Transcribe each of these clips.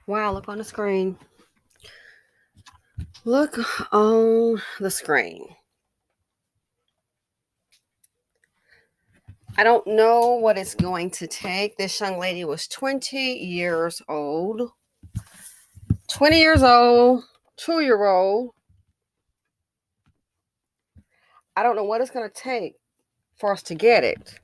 Wow, look on the screen. Look on the screen. I don't know what it's going to take. This young lady was 20 years old. 20 years old, 2-year old. I don't know what it's going to take for us to get it.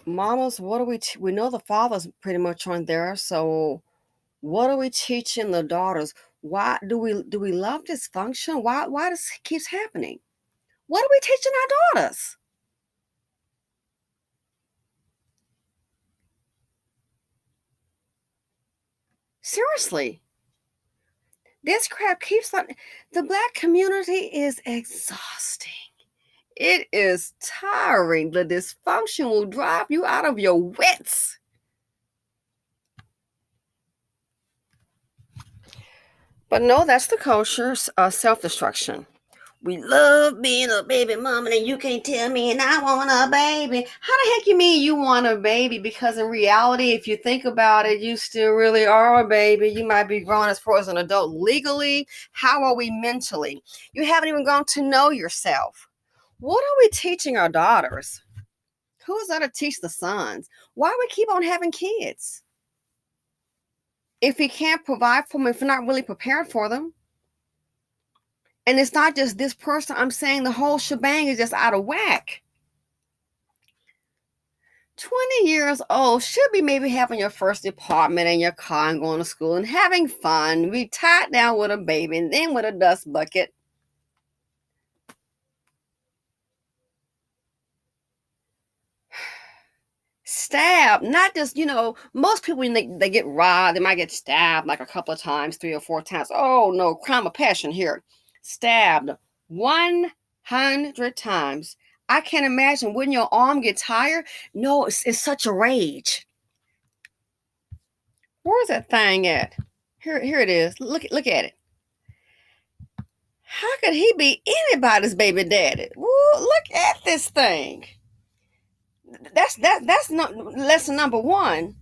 Mamas, what are we know the fathers pretty much aren't there, so what are we teaching the daughters? Why do we love dysfunction? Why does it keeps happening? What are we teaching our daughters? Seriously. This crap keeps on. The black community is exhausting. It is tiring. The dysfunction will drive you out of your wits. But no, that's the culture, self-destruction. We love being a baby mama, and you can't tell me, and I want a baby. How the heck you mean you want a baby? Because in reality, if you think about it, you still really are a baby. You might be grown as far as an adult legally. How are we mentally? You haven't even gone to know yourself. What are we teaching our daughters? Who's going to teach the sons? Why do we keep on having kids? If we can't provide for them, if we're not really prepared for them. And it's not just this person. I'm saying the whole shebang is just out of whack. 20 years old should be maybe having your first apartment and your car and going to school and having fun. Be tied down with a baby and then with a dust bucket. Stabbed, not just, most people when they get robbed, they might get stabbed like a couple of times, 3 or 4 times. Oh no, crime of passion here. Stabbed 100 times. I can't imagine when your arm gets tired. No, it's such a rage. Where's that thing at? Here it is. Look at it. How could he be anybody's baby daddy? Ooh, look at this thing. That's not lesson number one.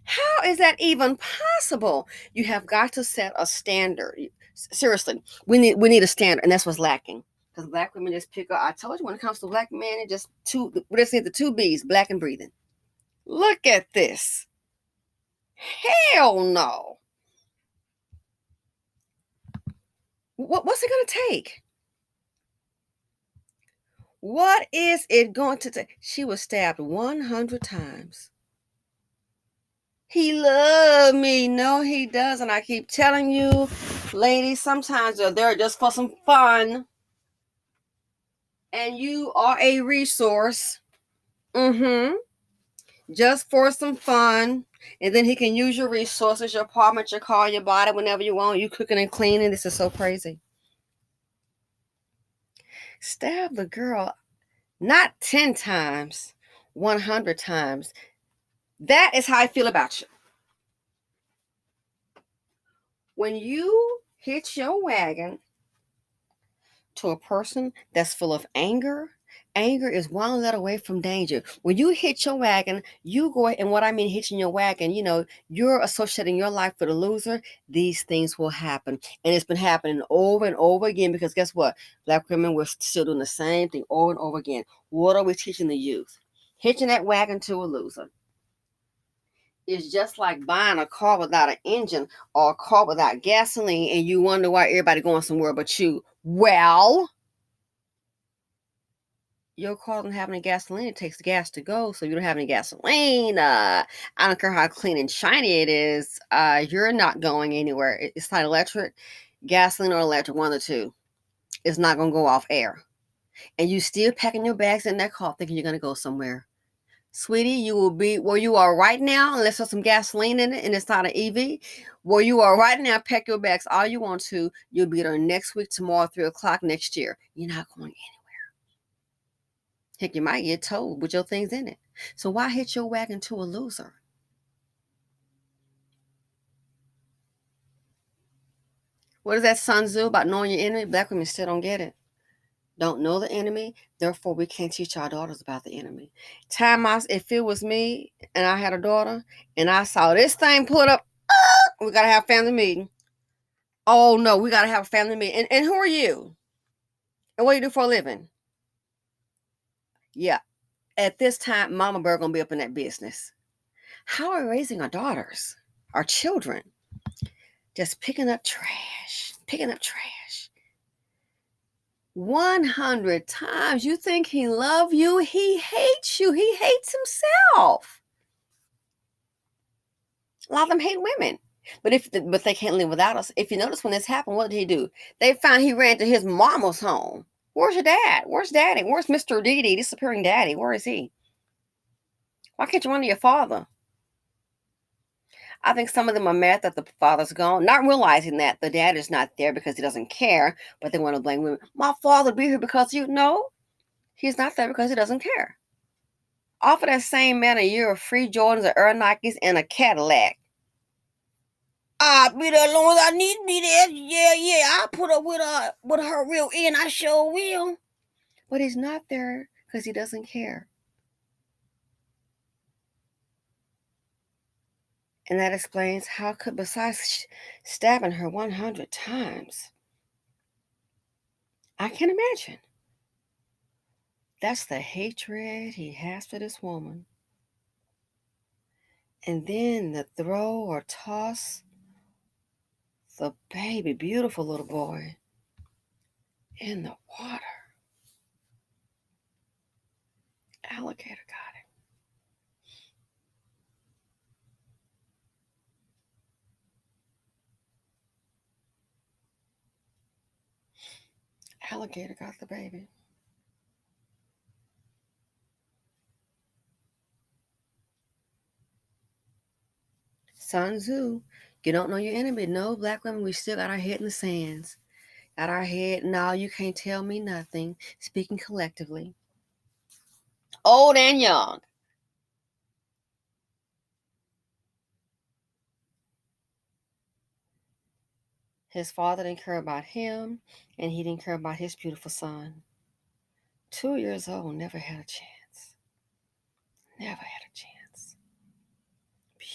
How is that even possible? You have got to set a standard. Seriously, we need a standard, and that's what's lacking. Because black women just pick up. I told you when it comes to black men, it just two. What is it? The two B's: black and breathing. Look at this. Hell no. What's it going to take? What is it going to take? She was stabbed 100 times. He loved me. No, he doesn't. I keep telling you, ladies, sometimes they're there just for some fun. And you are a resource. Mm-hmm. Just for some fun. And then he can use your resources, your apartment, your car, your body, whenever you want. You cooking and cleaning. This is so crazy. Stab the girl not 10 times, 100 times. That is how I feel about you. When you hitch your wagon to a person that's full of anger, anger is one letter away from danger. When you hit your wagon, you go, and what I mean hitching your wagon, you're associating your life with a loser. These things will happen. And it's been happening over and over again because guess what? Black women, we're still doing the same thing over and over again. What are we teaching the youth? Hitching that wagon to a loser. It's just like buying a car without an engine or a car without gasoline, and you wonder why everybody going somewhere but you. Well, your car doesn't have any gasoline. It takes gas to go, so you don't have any gasoline. I don't care how clean and shiny it is. You're not going anywhere. It's not electric, gasoline or electric, one of the two. It's not going to go off air. And you still packing your bags in that car thinking you're going to go somewhere. Sweetie, you will be where you are right now, unless there's some gasoline in it and it's not an EV. Where you are right now, pack your bags all you want to. You'll be there next week, tomorrow, 3 o'clock next year. You're not going anywhere. Heck, you might get towed with your things in it. So why hitch your wagon to a loser? What is that Sun Tzu about knowing your enemy? Black women still don't get it. don't know the enemy, therefore we can't teach our daughters about the enemy. If it was me and I had a daughter and I saw this thing put up, we gotta have family meeting. Oh no, we gotta have a family meeting. And who are you? And what do you do for a living? Yeah. At this time, Mama Bird gonna be up in that business. How are we raising our daughters, our children? Just picking up trash, picking up trash. 100 times. You think he love you? He hates you. He hates himself. A lot of them hate women. But they can't live without us. If you notice when this happened, what did he do? They found he ran to his mama's home. Where's your dad? Where's daddy? Where's Mr. Didi, disappearing daddy? Where is he? Why can't you run to your father? I think some of them are mad that the father's gone, not realizing that the dad is not there because he doesn't care, but they want to blame women. My father be here because you know he's not there because he doesn't care. Offer that same man a year of free Jordans or Air Nikes and a Cadillac. I'll be there as long as I need to be there. Yeah, I'll put up with her real end. I sure will. But he's not there because he doesn't care. And that explains how could, besides stabbing her 100 times, I can imagine. That's the hatred he has for this woman. And then the throw or toss the baby, beautiful little boy, in the water. Alligator got it. Alligator got the baby. Sun Tzu, you don't know your enemy. No, black women, we still got our head in the sands. Got our head, no, you can't tell me nothing. Speaking collectively. Old and young. His father didn't care about him, and he didn't care about his beautiful son. 2 years old, never had a chance. Never had a chance.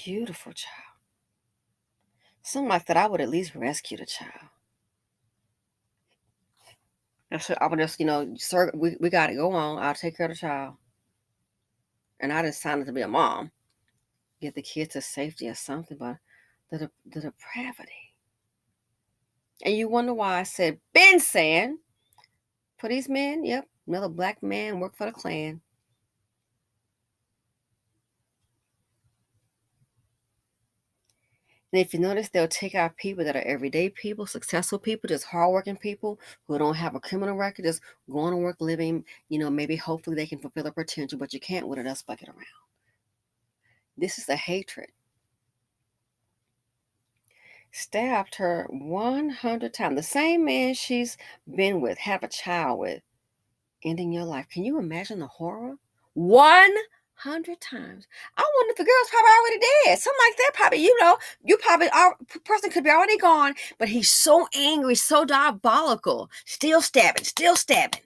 Beautiful child. Something like that, I would at least rescue the child. I would just, sir, we got to go on. I'll take care of the child. And I didn't sign up to be a mom. Get the kids to safety or something, but the depravity. And you wonder why I said, been saying, for these men, yep, another black man work for the Klan. And if you notice, they'll take out people that are everyday people, successful people, just hardworking people who don't have a criminal record, just going to work, living, maybe hopefully they can fulfill their potential, but you can't with a dust bucket around. This is the hatred. Stabbed her 100 times. The same man she's been with, have a child with, ending your life. Can you imagine the horror? 100 times. I wonder if the girl's probably already dead. Something like that. Probably, person could be already gone, but he's so angry, so diabolical. Still stabbing, still stabbing.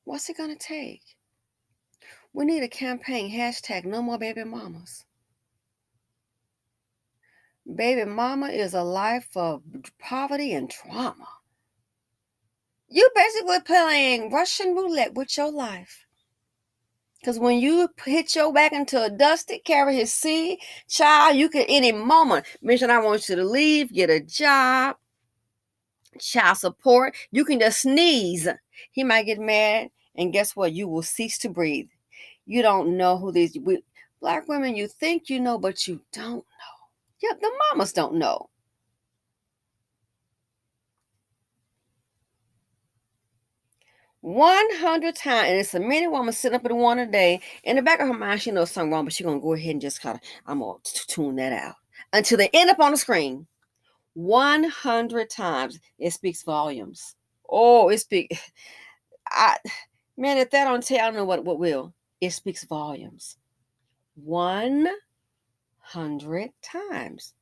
What's it going to take? We need a campaign, hashtag no more baby mamas. Baby mama is a life of poverty and trauma. You basically playing Russian roulette with your life. Because when you hit your back into a dusty, carry his seed, child, you can any moment mention, I want you to leave, get a job, child support. You can just sneeze. He might get mad, and guess what? You will cease to breathe. You don't know who black women, you think you know, but you don't know. Yeah, the mamas don't know. 100 times, and it's a minute woman sitting up at one a day. In the back of her mind, she knows something wrong, but she's gonna go ahead and just I'm gonna tune that out until they end up on the screen. 100 times. It speaks volumes. Oh, it speaks. Man, if that don't tell, I don't know what will. It speaks volumes. 100 times.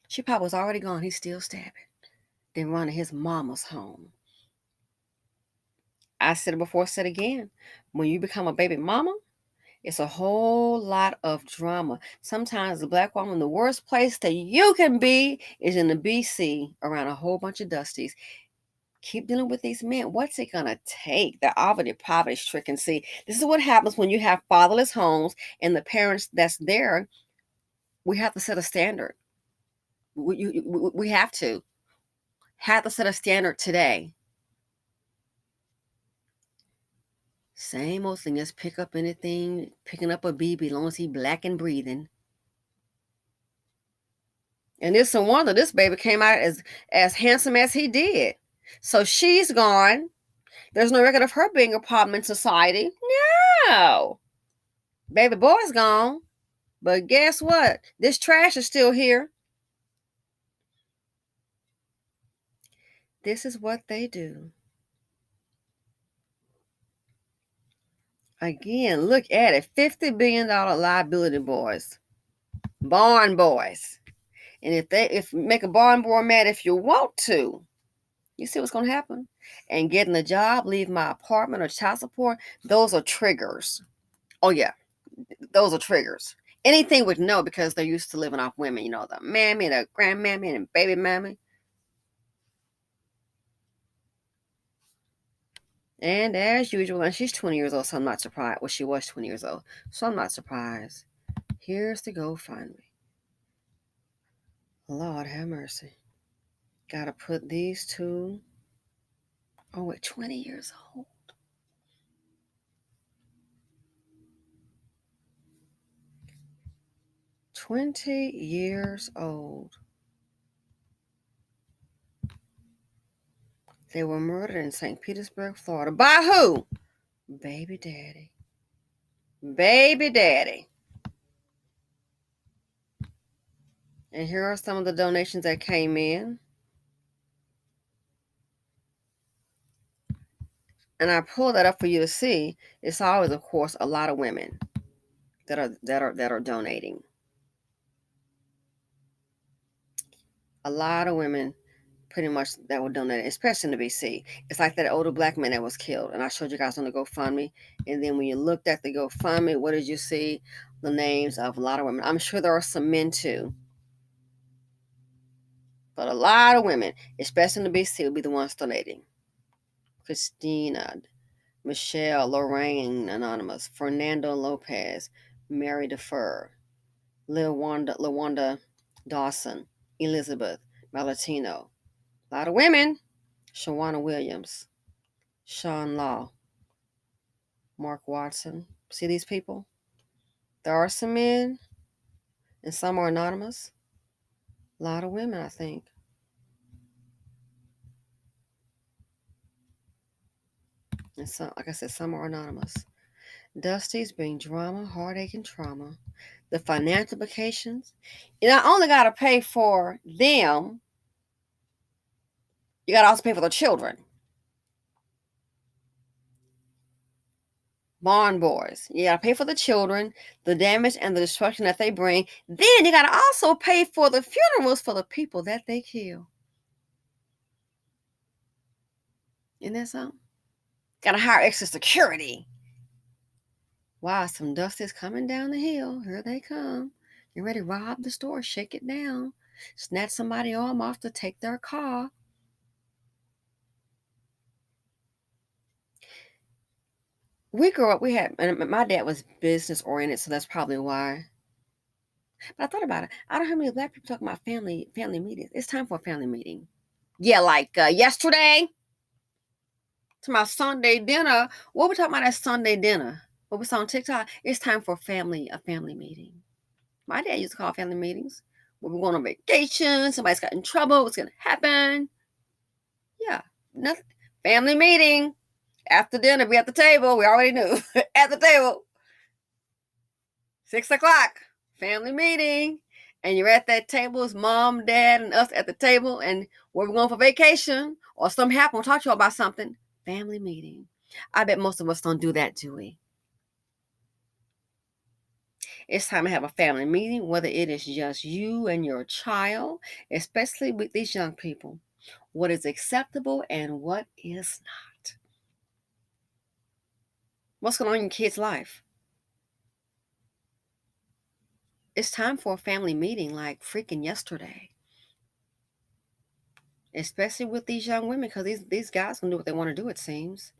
She probably was already gone. He's still stabbing. Then running his mama's home. I said it before, said again. When you become a baby mama, it's a whole lot of drama. Sometimes the black woman, the worst place that you can be is in the BC around a whole bunch of dusties. Keep dealing with these men. What's it gonna take? They're already poverty stricken. See, this is what happens when you have fatherless homes and the parents that's there. We have to set a standard. We have to set a standard today. Same old thing. Just pick up anything, picking up a BB, as long as he black and breathing. And it's a wonder this baby came out as handsome as he did. So she's gone. There's no record of her being a problem in society. No. Baby boy's gone. But guess what? This trash is still here. This is what they do. Again, look at it. $50 billion liability boys. Barn boys. And if make a barn boy mad if you want to, you see what's going to happen? And getting a job, leave my apartment or child support, those are triggers. Oh, yeah. Those are triggers. Anything with no, because they're used to living off women. You know, the mammy, the grandmammy, and baby mammy. And as usual, and she's 20 years old, so I'm not surprised. Well, she was 20 years old, so I'm not surprised. Here's the GoFundMe. Lord have mercy. Gotta put these two. Oh, wait, 20 years old. $20 years old. They were murdered in St. Petersburg, Florida. By who? Baby daddy. Baby daddy. And here are some of the donations that came in. And I pulled that up for you to see. It's always, of course, a lot of women that are donating. A lot of women pretty much that were donated, especially in the BC. It's like that older black man that was killed. And I showed you guys on the GoFundMe. And then when you looked at the GoFundMe, what did you see? The names of a lot of women. I'm sure there are some men too. But a lot of women, especially in the BC, will be the ones donating. Christina, Michelle, Lorraine, Anonymous, Fernando Lopez, Mary DeFur, Lawanda Dawson, Elizabeth Malatino. A lot of women. Shawana Williams, Sean Law, Mark Watson. See these people? There are some men, and some are anonymous. A lot of women, I think. And some, like I said, some are anonymous. Dusty's bring drama, heartache, and trauma. The financial implications. You not only got to pay for them, you got to also pay for the children. Barn boys. You got to pay for the children, the damage and the destruction that they bring. Then you got to also pay for the funerals for the people that they kill. Isn't that something? Got to hire extra security. Wow, some dust is coming down the hill. Here they come. You ready to rob the store, shake it down, snatch somebody's arm off to take their car. We grew up, and my dad was business oriented, so that's probably why. But I thought about it. I don't know how many black people talk about family meetings. It's time for a family meeting. Yeah, like yesterday, to my Sunday dinner. What we talking about at Sunday dinner? What was on TikTok? It's time for a family meeting. My dad used to call family meetings. When we're going on vacation, somebody's got in trouble, what's going to happen? Yeah, nothing. Family meeting. After dinner, we at the table. We already knew. At the table. 6 o'clock. Family meeting. And you're at that table. It's mom, dad, and us at the table. And where we're going for vacation. Or something happened. We'll talk to you about something. Family meeting. I bet most of us don't do that, do we? It's time to have a family meeting, whether it is just you and your child, especially with these young people. What is acceptable and what is not. What's going on in your kid's life? It's time for a family meeting like freaking yesterday. Especially with these young women, because these guys can do what they want to do, it seems.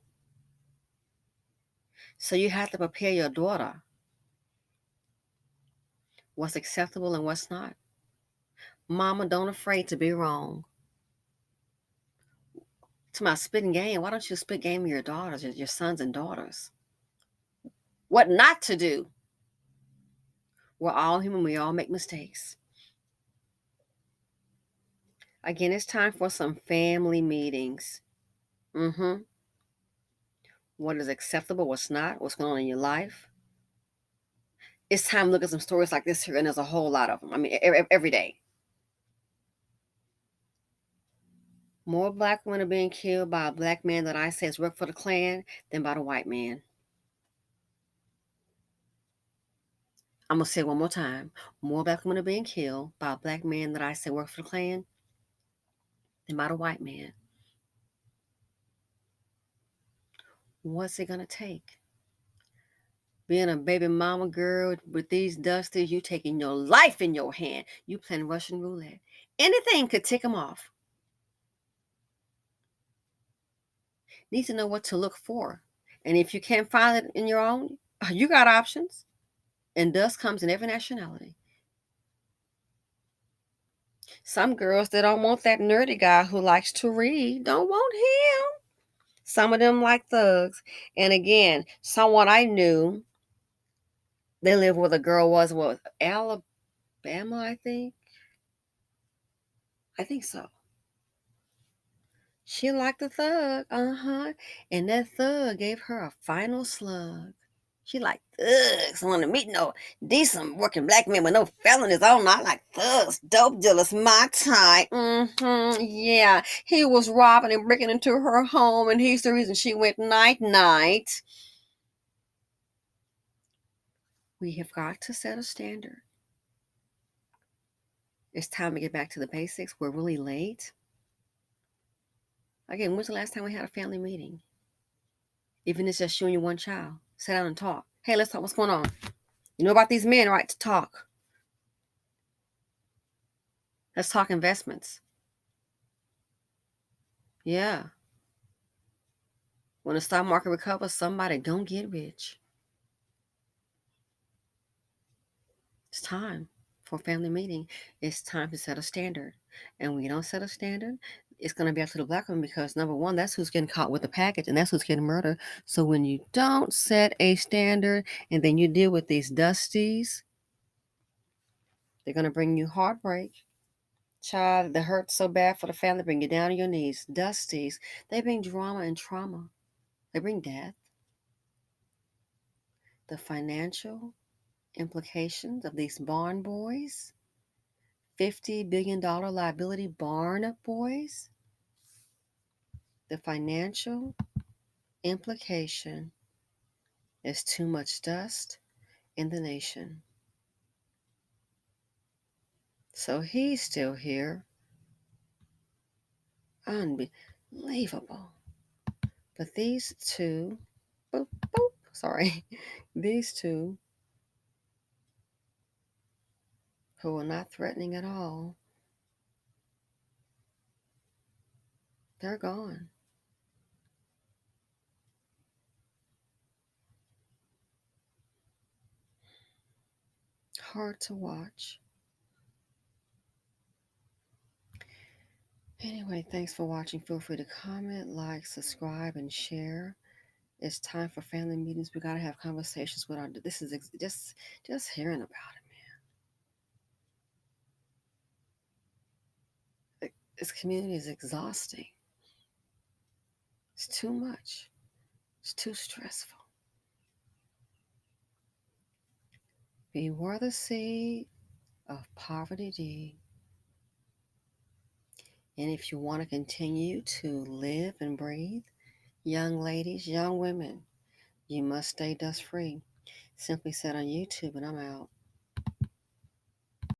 So you have to prepare your daughter what's acceptable and what's not. Mama, don't afraid to be wrong. To my spitting game, why don't you spit game with your daughters, your sons and daughters? What not to do. We're all human. We all make mistakes. Again, it's time for some family meetings. What is acceptable, what's not, what's going on in your life. It's time to look at some stories like this here, and there's a whole lot of them. I mean, every day. More black women are being killed by a black man that I say has worked for the Klan than by the white man. I'm going to say it one more time. More black women are being killed by a black man that I say worked for the Klan than by the white man. What's it going to take? Being a baby mama girl with these dusties, you taking your life in your hand. You playing Russian roulette. Anything could tick them off. Need to know what to look for. And if you can't find it in your own, you got options. And dust comes in every nationality. Some girls that don't want that nerdy guy who likes to read don't want him. Some of them like thugs. And again, someone I knew, they lived where the girl was, what, Alabama, I think? I think so. She liked the thug, and that thug gave her a final slug. She like thugs. I want to meet no decent working black men with no felonies. Oh, not like thugs. Dope dealers, my type. Yeah, he was robbing and breaking into her home, and he's the reason she went night night. We have got to set a standard. It's time to get back to the basics. We're really late. Again, when's the last time we had a family meeting? Even if it's just you and your one child. Sit down and talk. Hey, let's talk. What's going on? You know about these men, right? To talk. Let's talk investments. Yeah. When the stock market recovers, somebody gonna get rich. It's time for a family meeting. It's time to set a standard. And when you don't set a standard, it's going to be up to the black woman because, number one, that's who's getting caught with the package and that's who's getting murdered. So when you don't set a standard and then you deal with these dusties, they're going to bring you heartbreak. Child, the hurt so bad for the family, bring you down on your knees. Dusties, they bring drama and trauma. They bring death. The financial implications of these barn boys, $50 billion liability barn boys, the financial implication is too much dust in the nation. So he's still here. Unbelievable. But these two, boop, boop, sorry, these two who are not threatening at all, they're gone. Hard to watch. Anyway, thanks for watching. Feel free to comment, like, subscribe, and share. It's time for family meetings. We gotta have conversations with our. This is just hearing about it. This community is exhausting. It's too much. It's too stressful. Beware the seed of poverty deed. And if you want to continue to live and breathe, young ladies, young women, you must stay dust free. Simply said on YouTube, and I'm out.